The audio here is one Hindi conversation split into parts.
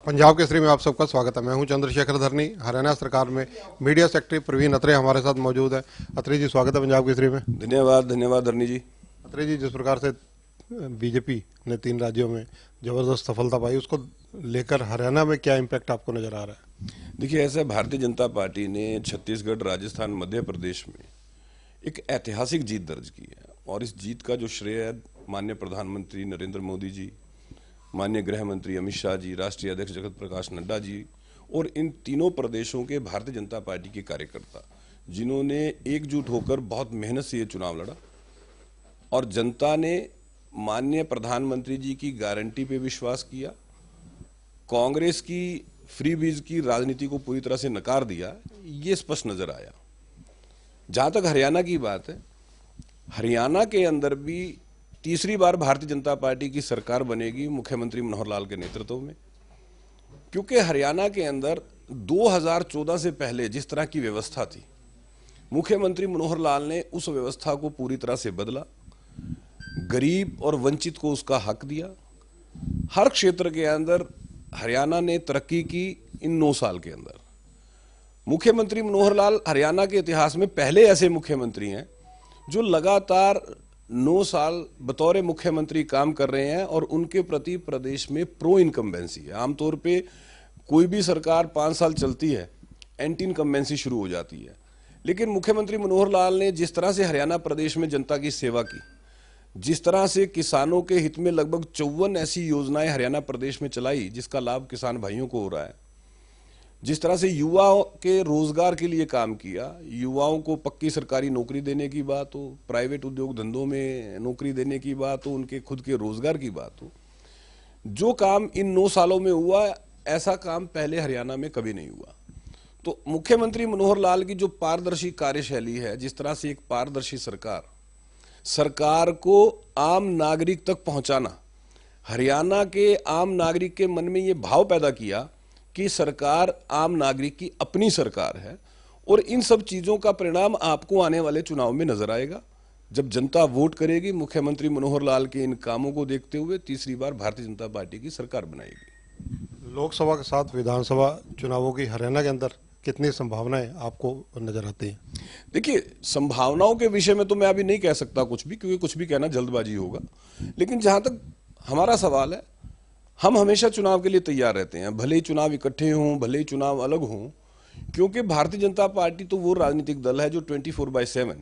पंजाब केसरी में आप सबका स्वागत है। मैं हूं चंद्रशेखर धरनी। हरियाणा सरकार में मीडिया सेक्रेटरी प्रवीण अत्रे हमारे साथ मौजूद है। अत्रे जी, स्वागत है पंजाब केसरी में। धन्यवाद धन्यवाद धरनी जी। अत्रे जी, जिस प्रकार से बीजेपी ने 3 राज्यों में जबरदस्त सफलता पाई, उसको लेकर हरियाणा में क्या इम्पैक्ट आपको नजर आ रहा है? देखिए, ऐसे भारतीय जनता पार्टी ने छत्तीसगढ़, राजस्थान, मध्य प्रदेश में एक ऐतिहासिक जीत दर्ज की है और इस जीत का जो श्रेय है माननीय प्रधानमंत्री नरेंद्र मोदी जी, माननीय गृह मंत्री अमित शाह जी, राष्ट्रीय अध्यक्ष जगत प्रकाश नड्डा जी और इन तीनों प्रदेशों के भारतीय जनता पार्टी के कार्यकर्ता, जिन्होंने एकजुट होकर बहुत मेहनत से ये चुनाव लड़ा और जनता ने माननीय प्रधानमंत्री जी की गारंटी पे विश्वास किया, कांग्रेस की फ्रीबीज की राजनीति को पूरी तरह से नकार दिया। ये स्पष्ट नजर आया। जहां तक हरियाणा की बात है, हरियाणा के अंदर भी तीसरी बार भारतीय जनता पार्टी की सरकार बनेगी मुख्यमंत्री मनोहर लाल के नेतृत्व में, क्योंकि हरियाणा के अंदर 2014 से पहले जिस तरह की व्यवस्था थी, मुख्यमंत्री मनोहर लाल ने उस व्यवस्था को पूरी तरह से बदला, गरीब और वंचित को उसका हक दिया। हर क्षेत्र के अंदर हरियाणा ने तरक्की की। इन 9 साल के अंदर मुख्यमंत्री मनोहर लाल हरियाणा के इतिहास में पहले ऐसे मुख्यमंत्री हैं जो लगातार 9 साल बतौर मुख्यमंत्री काम कर रहे हैं और उनके प्रति प्रदेश में प्रो इनकम्बेंसी है। आमतौर पे कोई भी सरकार 5 साल चलती है, एंटी इनकम्बेंसी शुरू हो जाती है, लेकिन मुख्यमंत्री मनोहर लाल ने जिस तरह से हरियाणा प्रदेश में जनता की सेवा की, जिस तरह से किसानों के हित में लगभग 54 ऐसी योजनाएं हरियाणा प्रदेश में चलाई जिसका लाभ किसान भाइयों को हो रहा है, जिस तरह से युवाओं के रोजगार के लिए काम किया, युवाओं को पक्की सरकारी नौकरी देने की बात हो, प्राइवेट उद्योग धंधों में नौकरी देने की बात हो, उनके खुद के रोजगार की बात हो, जो काम इन 9 सालों में हुआ, ऐसा काम पहले हरियाणा में कभी नहीं हुआ। तो मुख्यमंत्री मनोहर लाल की जो पारदर्शी कार्यशैली है, जिस तरह से एक पारदर्शी सरकार को आम नागरिक तक पहुंचाना, हरियाणा के आम नागरिक के मन में ये भाव पैदा किया कि सरकार आम नागरिक की अपनी सरकार है और इन सब चीजों का परिणाम आपको आने वाले चुनाव में नजर आएगा। जब जनता वोट करेगी, मुख्यमंत्री मनोहर लाल के इन कामों को देखते हुए तीसरी बार भारतीय जनता पार्टी की सरकार बनाएगी। लोकसभा के साथ विधानसभा चुनावों की हरियाणा के अंदर कितनी संभावनाएं आपको नजर आती हैं? देखिए, संभावनाओं के विषय में तो मैं अभी नहीं कह सकता कुछ भी, क्योंकि कुछ भी कहना जल्दबाजी होगा, लेकिन जहां तक हमारा सवाल है, हम हमेशा चुनाव के लिए तैयार रहते हैं, भले ही चुनाव इकट्ठे हों, भले ही चुनाव अलग हों, क्योंकि भारतीय जनता पार्टी तो वो राजनीतिक दल है जो 24/7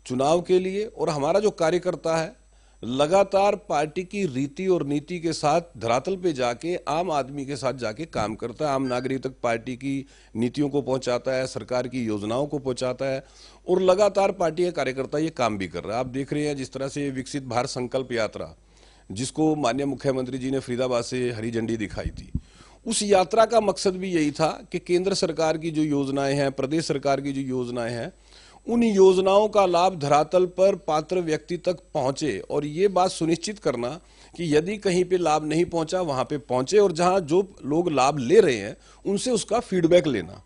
चुनाव के लिए, और हमारा जो कार्यकर्ता है लगातार पार्टी की रीति और नीति के साथ धरातल पे जाके आम आदमी के साथ जाके काम करता है, आम नागरिक तक पार्टी की नीतियों को पहुंचाता है, सरकार की योजनाओं को पहुंचाता है, और लगातार पार्टी का कार्यकर्ता ये काम भी कर रहा है। आप देख रहे हैं जिस तरह से विकसित भारत संकल्प यात्रा, जिसको माननीय मुख्यमंत्री जी ने फरीदाबाद से हरी झंडी दिखाई थी, उस यात्रा का मकसद भी यही था कि केंद्र सरकार की जो योजनाएं हैं, प्रदेश सरकार की जो योजनाएं हैं, उन योजनाओं का लाभ धरातल पर पात्र व्यक्ति तक पहुंचे, और ये बात सुनिश्चित करना कि यदि कहीं पे लाभ नहीं पहुंचा वहां पे पहुंचे, और जहां जो लोग लाभ ले रहे हैं उनसे उसका फीडबैक लेना।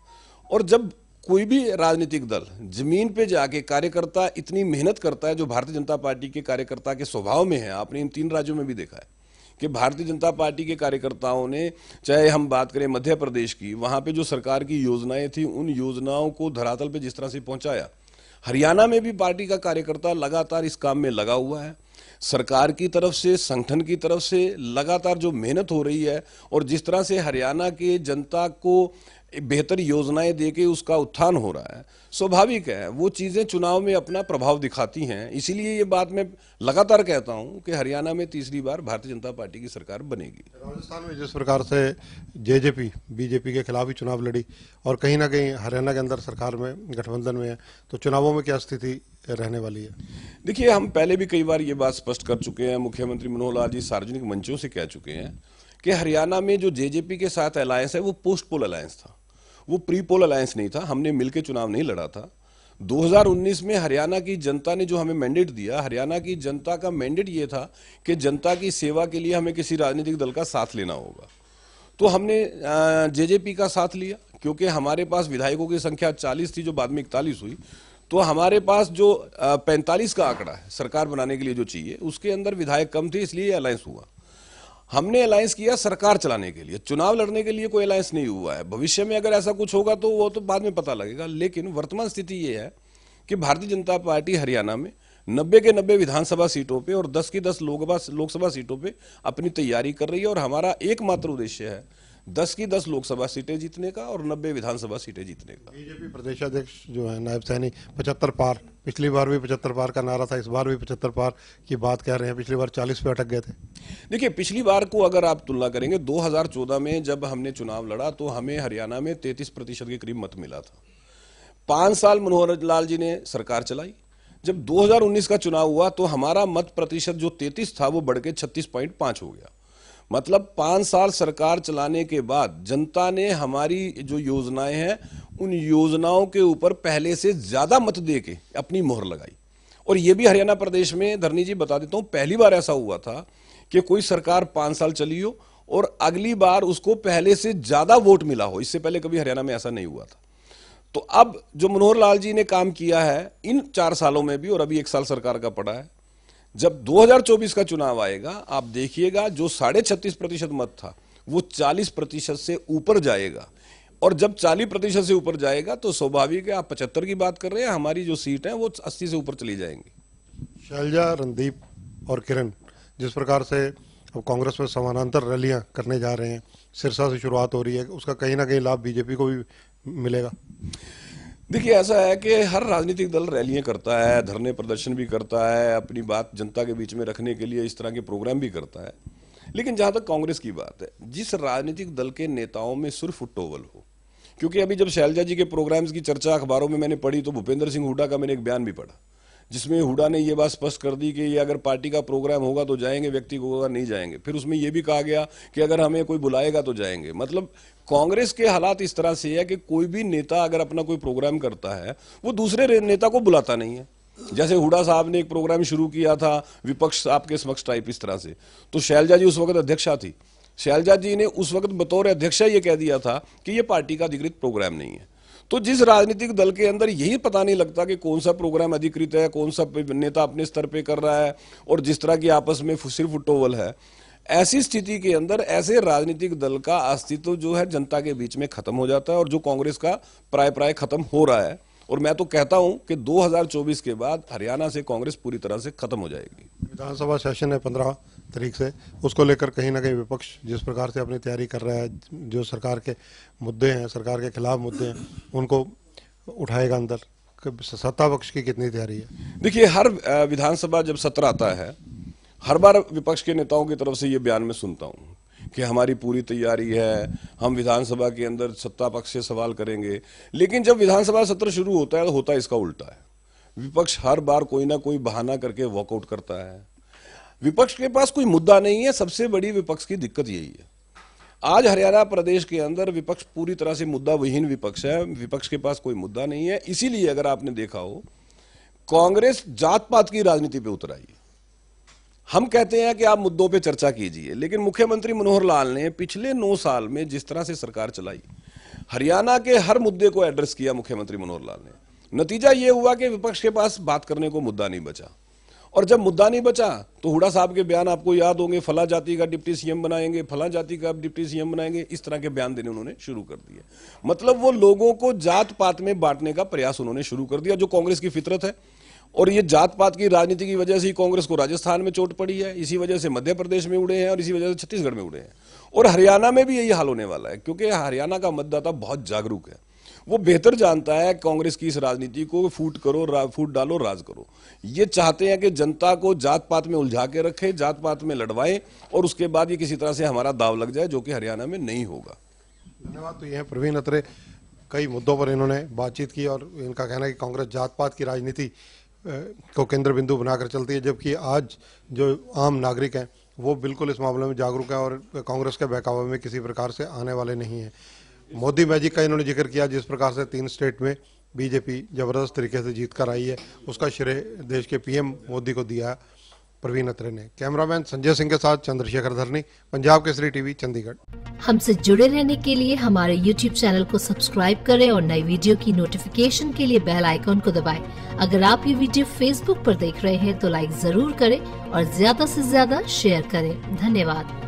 और जब कोई भी राजनीतिक दल जमीन पे जाके कार्यकर्ता इतनी मेहनत करता है, जो भारतीय जनता पार्टी के कार्यकर्ता के स्वभाव में है, आपने इन 3 राज्यों में भी देखा है कि भारतीय जनता पार्टी के कार्यकर्ताओं ने, चाहे हम बात करें मध्य प्रदेश की, वहां पे जो सरकार की योजनाएं थी उन योजनाओं को धरातल पे जिस तरह से पहुंचाया, हरियाणा में भी पार्टी का कार्यकर्ता लगातार इस काम में लगा हुआ है। सरकार की तरफ से, संगठन की तरफ से लगातार जो मेहनत हो रही है, और जिस तरह से हरियाणा के जनता को बेहतर योजनाएं देके उसका उत्थान हो रहा है, स्वाभाविक है वो चीजें चुनाव में अपना प्रभाव दिखाती हैं। इसीलिए ये बात मैं लगातार कहता हूं कि हरियाणा में तीसरी बार भारतीय जनता पार्टी की सरकार बनेगी। राजस्थान में जिस प्रकार से जेजेपी बीजेपी के खिलाफ ही चुनाव लड़ी और कहीं ना कहीं हरियाणा के अंदर सरकार में गठबंधन में है, तो चुनावों में क्या स्थिति रहने वाली है? देखिए, हम पहले भी कई बार ये बात स्पष्ट कर चुके हैं, मुख्यमंत्री मनोहर लाल जी सार्वजनिक मंचों से कह चुके हैं कि हरियाणा में जो जेजेपी के साथ अलायंस है वो पोस्ट पोल अलायंस था, वो प्री पोल अलायंस नहीं था। हमने मिलकर चुनाव नहीं लड़ा था। 2019 में हरियाणा की जनता ने जो हमें मैंडेट दिया, हरियाणा की जनता का मैंडेट ये था कि जनता की सेवा के लिए हमें किसी राजनीतिक दल का साथ लेना होगा, तो हमने जेजेपी का साथ लिया, क्योंकि हमारे पास विधायकों की संख्या 40 थी जो बाद में 41 हुई, तो हमारे पास जो 45 का आंकड़ा है सरकार बनाने के लिए जो चाहिए, उसके अंदर विधायक कम थे, इसलिए अलायंस हुआ। हमने अलायंस किया सरकार चलाने के लिए, चुनाव लड़ने के लिए कोई अलायंस नहीं हुआ है। भविष्य में अगर ऐसा कुछ होगा तो वो तो बाद में पता लगेगा, लेकिन वर्तमान स्थिति ये है कि भारतीय जनता पार्टी हरियाणा में 90 के 90 विधानसभा सीटों पे और 10 की 10 लोकसभा सीटों पे अपनी तैयारी कर रही है, और हमारा एकमात्र उद्देश्य है 10 की 10 लोकसभा सीटें जीतने का और 90 विधानसभा सीटें जीतने का। बीजेपी प्रदेशाध्यक्ष जो है नायब सैनी 75 पार, पिछली बार भी 75 पार का नारा था, इस बार भी 75 पार की बात कह रहे हैं, पिछली बार 40 पे अटक गए थे। देखिए, पिछली बार को अगर आप तुलना करेंगे 2014 में जब हमने चुनाव लड़ा तो हमें हरियाणा में 33% के करीब मत मिला था। 5 साल मनोहर लाल जी ने सरकार चलाई। जब 2019 का चुनाव हुआ तो हमारा मत प्रतिशत जो 33 था वो बढ़ के 36.5 हो गया। मतलब 5 साल सरकार चलाने के बाद जनता ने हमारी जो योजनाएं हैं उन योजनाओं के ऊपर पहले से ज्यादा मत दे के अपनी मोहर लगाई। और ये भी हरियाणा प्रदेश में, धरनी जी बता देता हूं, पहली बार ऐसा हुआ था कि कोई सरकार 5 साल चली हो और अगली बार उसको पहले से ज्यादा वोट मिला हो। इससे पहले कभी हरियाणा में ऐसा नहीं हुआ था। तो अब जो मनोहर लाल जी ने काम किया है इन 4 सालों में भी, और अभी 1 साल सरकार का पड़ा है, जब 2024 का चुनाव आएगा आप देखिएगा जो 36.5% मत था वो 40% से ऊपर जाएगा, और जब 40% से ऊपर जाएगा तो स्वाभाविक है, आप 75 की बात कर रहे हैं, हमारी जो सीट है वो 80 से ऊपर चली जाएंगी। शैलजा, रणदीप और किरण जिस प्रकार से अब कांग्रेस में समानांतर रैलियां करने जा रहे हैं, सिरसा से शुरुआत हो रही है, उसका कहीं ना कहीं लाभ बीजेपी को भी मिलेगा। देखिए, ऐसा है कि हर राजनीतिक दल रैलियां करता है, धरने प्रदर्शन भी करता है, अपनी बात जनता के बीच में रखने के लिए इस तरह के प्रोग्राम भी करता है। लेकिन जहां तक कांग्रेस की बात है, जिस राजनीतिक दल के नेताओं में सिर्फ फुटोवल हो, क्योंकि अभी जब शैलजा जी के प्रोग्राम्स की चर्चा अखबारों में मैंने पढ़ी तो भूपेंद्र सिंह हुड्डा का मैंने एक बयान भी पढ़ा जिसमें हुड्डा ने ये बात स्पष्ट कर दी कि ये अगर पार्टी का प्रोग्राम होगा तो जाएंगे, व्यक्ति को होगा नहीं जाएंगे। फिर उसमें यह भी कहा गया कि अगर हमें कोई बुलाएगा तो जाएंगे। मतलब कांग्रेस के हालात इस तरह से है कि कोई भी नेता अगर अपना कोई प्रोग्राम करता है वो दूसरे नेता को बुलाता नहीं है। जैसे हुड्डा साहब ने एक प्रोग्राम शुरू किया था विपक्ष आपके समक्ष टाइप, इस तरह से, तो शैलजा जी उस वक्त अध्यक्षा थी। शैलजा जी ने उस वक्त बतौर अध्यक्षा ये कह दिया था कि ये पार्टी का अधिकृत प्रोग्राम नहीं है। तो जिस राजनीतिक दल के अंदर यही पता नहीं लगता कि कौन सा प्रोग्राम अधिकृत है, कौन सा नेता अपने स्तर पे कर रहा है, और जिस तरह की आपस में सिर्फ फुटोवल है, ऐसी स्थिति के अंदर ऐसे राजनीतिक दल का अस्तित्व जो है जनता के बीच में खत्म हो जाता है, और जो कांग्रेस का प्राय खत्म हो रहा है। और मैं तो कहता हूं कि 2024 के बाद हरियाणा से कांग्रेस पूरी तरह से खत्म हो जाएगी। विधानसभा सेशन है 15 तारीख से, उसको लेकर कहीं ना कहीं विपक्ष जिस प्रकार से अपनी तैयारी कर रहा है, जो सरकार के मुद्दे हैं, सरकार के खिलाफ मुद्दे हैं, उनको उठाएगा अंदर। सत्ता पक्ष की कितनी तैयारी है? देखिए, हर विधानसभा जब सत्र आता है हर बार विपक्ष के नेताओं की तरफ से ये बयान में सुनता हूं कि हमारी पूरी तैयारी है, हम विधानसभा के अंदर सत्ता पक्ष से सवाल करेंगे। लेकिन जब विधानसभा सत्र शुरू होता है तो होता इसका उल्टा है। विपक्ष हर बार कोई ना कोई बहाना करके वॉकआउट करता है। विपक्ष के पास कोई मुद्दा नहीं है। सबसे बड़ी विपक्ष की दिक्कत यही है। आज हरियाणा प्रदेश के अंदर विपक्ष पूरी तरह से मुद्दा विहीन विपक्ष है। विपक्ष के पास कोई मुद्दा नहीं है। इसीलिए अगर आपने देखा हो, कांग्रेस जात पात की राजनीति पे उतर आई। हम कहते हैं कि आप मुद्दों पे चर्चा कीजिए, लेकिन मुख्यमंत्री मनोहर लाल ने पिछले 9 साल में जिस तरह से सरकार चलाई, हरियाणा के हर मुद्दे को एड्रेस किया मुख्यमंत्री मनोहर लाल ने। नतीजा यह हुआ कि विपक्ष के पास बात करने को मुद्दा नहीं बचा, और जब मुद्दा नहीं बचा तो हुड्डा साहब के बयान आपको याद होंगे, फला जाति का डिप्टी सीएम बनाएंगे, फला जाति का डिप्टी सीएम बनाएंगे, इस तरह के बयान देने उन्होंने शुरू कर दिए। मतलब वो लोगों को जात पात में बांटने का प्रयास उन्होंने शुरू कर दिया, जो कांग्रेस की फितरत है। और ये जात पात की राजनीति की वजह से ही कांग्रेस को राजस्थान में चोट पड़ी है, इसी वजह से मध्य प्रदेश में उड़े हैं, और इसी वजह से छत्तीसगढ़ में उड़े हैं, और हरियाणा में भी यही हाल होने वाला है। क्योंकि हरियाणा का मतदाता बहुत जागरूक है, वो बेहतर जानता है कांग्रेस की इस राजनीति को। फूट डालो, राज करो। ये चाहते हैं कि जनता को जात पात में उलझा के रखे, जात पात में लड़वाएं, और उसके बाद ये किसी तरह से हमारा दाव लग जाए, जो कि हरियाणा में नहीं होगा। धन्यवाद। तो ये है प्रवीण अत्रे। कई मुद्दों पर इन्होंने बातचीत की, और इनका कहना है कि कांग्रेस जात पात की राजनीति को केंद्र बिंदु बनाकर चलती है, जबकि आज जो आम नागरिक हैं वो बिल्कुल इस मामले में जागरूक है, और कांग्रेस के बहकावे में किसी प्रकार से आने वाले नहीं हैं। मोदी मैजिक का इन्होंने जिक्र किया, जिस प्रकार से 3 स्टेट में बीजेपी जबरदस्त तरीके से जीत कर आई है, उसका श्रेय देश के पीएम मोदी को दिया प्रवीण अत्रे ने। कैमरामैन संजय सिंह के साथ चंद्रशेखर धरनी, पंजाब केसरी टीवी, चंडीगढ़। हमसे जुड़े रहने के लिए हमारे YouTube चैनल को सब्सक्राइब करें और नई वीडियो की नोटिफिकेशन के लिए बेल आइकॉन को दबाएं। अगर आप ये वीडियो Facebook पर देख रहे हैं तो लाइक जरूर करें और ज्यादा से ज्यादा शेयर करें। धन्यवाद।